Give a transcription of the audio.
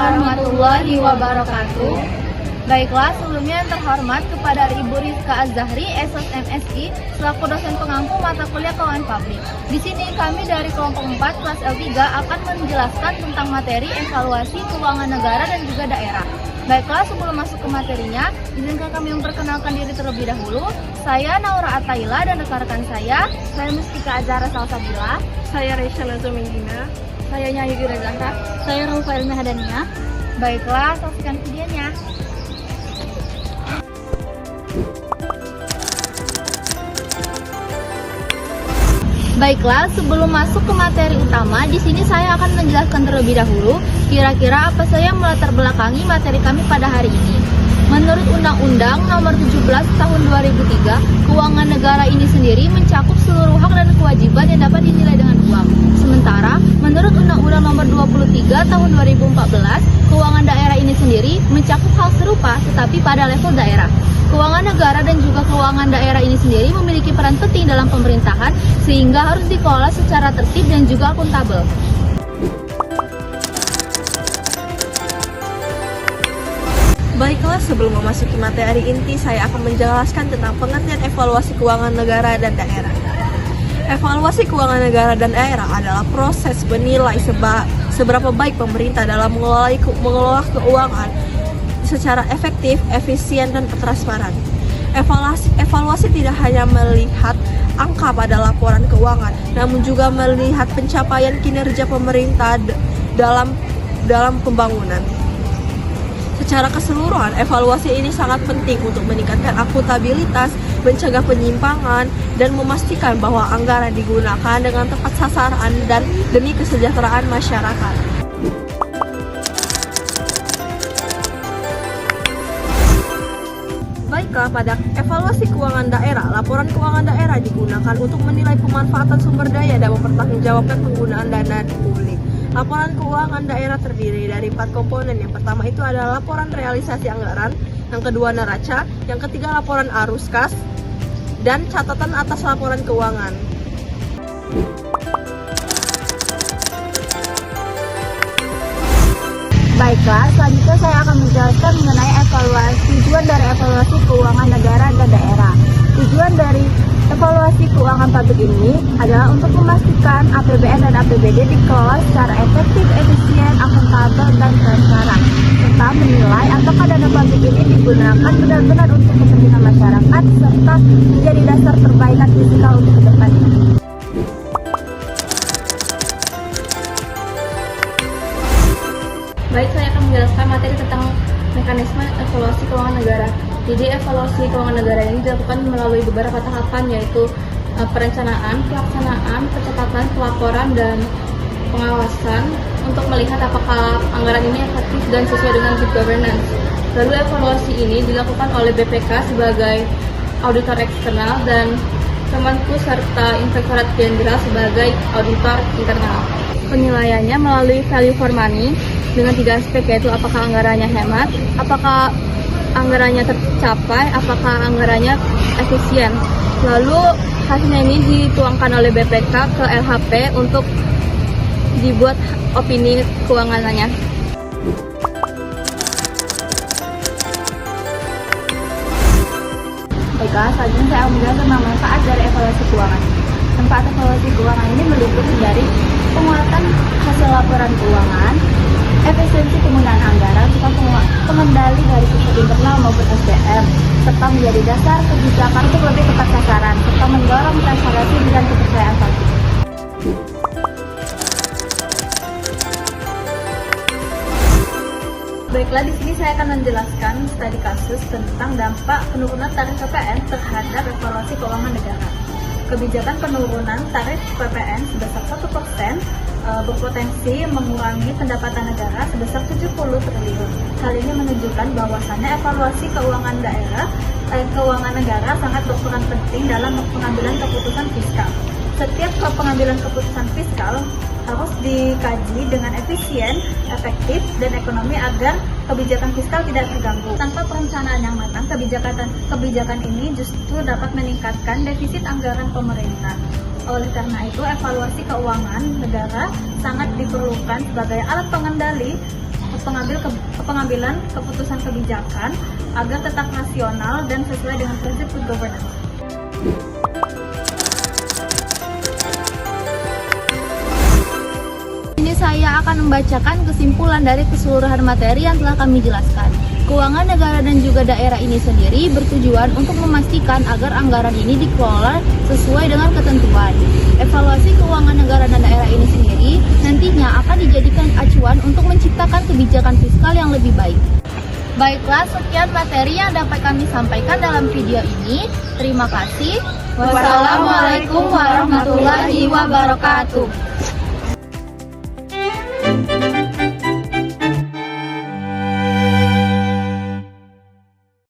warahmatullahi wabarakatuh. Baiklah, sebelumnya yang terhormat kepada Ibu Rizka Az-Zahri, SSMSI, selaku dosen pengampu mata kuliah keuangan publik. Di sini kami dari kelompok 4 kelas L3 akan menjelaskan tentang materi evaluasi keuangan negara dan juga daerah. Baiklah, sebelum masuk ke materinya, izinkan kami memperkenalkan diri terlebih dahulu. Saya Naura Ataila dan rekan-rekan saya Mustika Azhara Salsabila, saya Resha Nazomengina, saya Nyayu Gira Zahra, saya Rufail Mehadania. Baiklah, saksikan videonya. Baiklah, sebelum masuk ke materi utama, di sini saya akan menjelaskan terlebih dahulu kira-kira apa saja yang melatar belakangi materi kami pada hari ini. Menurut Undang-Undang Nomor 17 Tahun 2003, keuangan negara ini sendiri mencakup seluruh hak dan kewajiban yang dapat dinilai dengan uang. Sementara, menurut Undang-Undang Nomor 23 Tahun 2014, keuangan daerah ini sendiri mencakup hal serupa tetapi pada level daerah. Keuangan negara dan juga keuangan daerah ini sendiri memiliki peran penting dalam pemerintahan sehingga harus dikelola secara tertib dan juga akuntabel. Baiklah, sebelum memasuki materi inti, saya akan menjelaskan tentang pengertian evaluasi keuangan negara dan daerah. Evaluasi keuangan negara dan daerah adalah proses menilai seberapa baik pemerintah dalam mengelola keuangan secara efektif, efisien, dan transparan. Evaluasi tidak hanya melihat angka pada laporan keuangan, namun juga melihat pencapaian kinerja pemerintah dalam pembangunan. Secara keseluruhan, evaluasi ini sangat penting untuk meningkatkan akuntabilitas, mencegah penyimpangan, dan memastikan bahwa anggaran digunakan dengan tepat sasaran dan demi kesejahteraan masyarakat. Baiklah, pada evaluasi keuangan daerah, laporan keuangan daerah digunakan untuk menilai pemanfaatan sumber daya dan mempertanggungjawabkan penggunaan dana publik. Laporan keuangan daerah terdiri dari 4 komponen. Yang pertama itu adalah laporan realisasi anggaran, yang kedua neraca, yang ketiga laporan arus kas, dan catatan atas laporan keuangan. Baiklah, selanjutnya saya akan menjelaskan mengenai tujuan dari evaluasi keuangan negara dan daerah. Tujuan dari evaluasi keuangan publik ini adalah untuk memastikan APBN dan APBD dikelola secara efektif, efisien, akuntabel, dan transparan, serta menilai apakah dana publik ini digunakan benar-benar untuk kepentingan masyarakat serta menjadi dasar perbaikan fiskal untuk ke depannya. Baik, saya akan menjelaskan materi tentang mekanisme evaluasi keuangan negara. Jadi evaluasi keuangan negara ini dilakukan melalui beberapa tahapan, yaitu perencanaan, pelaksanaan, percepatan, pelaporan, dan pengawasan untuk melihat apakah anggaran ini efektif dan sesuai dengan good governance. Lalu evaluasi ini dilakukan oleh BPK sebagai auditor eksternal dan Kemenku serta Inspektorat Jenderal sebagai auditor internal. Penilaiannya melalui value for money dengan 3 aspek, yaitu apakah anggarannya hemat, apakah anggarannya tercapai, apakah anggarannya efisien. Lalu hasilnya ini dituangkan oleh BPK ke LHP untuk dibuat opini keuangannya. Baiklah, selanjutnya saya akan menjelaskan tentang manfaat dari evaluasi keuangan. Manfaat evaluasi keuangan ini meliputi dari penguatan hasil laporan keuangan, efisiensi penggunaan anggaran, serta pengendali dari sisi internal maupun SDM, serta menjadi dasar kebijakan untuk lebih tepat sasaran, serta mendorong transparansi dan kepercayaan publik. Baiklah, di sini saya akan menjelaskan studi kasus tentang dampak penurunan tarif PPN terhadap evaluasi keuangan negara. Kebijakan penurunan tarif PPN sebesar 1% berpotensi mengurangi pendapatan negara sebesar 70 triliun. Hal ini menunjukkan bahwasannya evaluasi keuangan keuangan negara sangat berperan penting dalam pengambilan keputusan fiskal. Setiap pengambilan keputusan fiskal harus dikaji dengan efisien, efektif, dan ekonomi agar kebijakan fiskal tidak terganggu. Tanpa perencanaan yang matang, kebijakan ini justru dapat meningkatkan defisit anggaran pemerintah. Oleh karena itu, evaluasi keuangan negara sangat diperlukan sebagai alat pengendali pengambilan keputusan kebijakan agar tetap rasional dan sesuai dengan prinsip good governance. Ini saya akan membacakan kesimpulan dari keseluruhan materi yang telah kami jelaskan. Keuangan negara dan juga daerah ini sendiri bertujuan untuk memastikan agar anggaran ini dikelola sesuai dengan ketentuan. Evaluasi keuangan negara dan daerah ini sendiri nantinya akan dijadikan acuan untuk menciptakan kebijakan fiskal yang lebih baik. Baiklah, sekian materi yang dapat kami sampaikan dalam video ini. Terima kasih. Wassalamualaikum warahmatullahi wabarakatuh.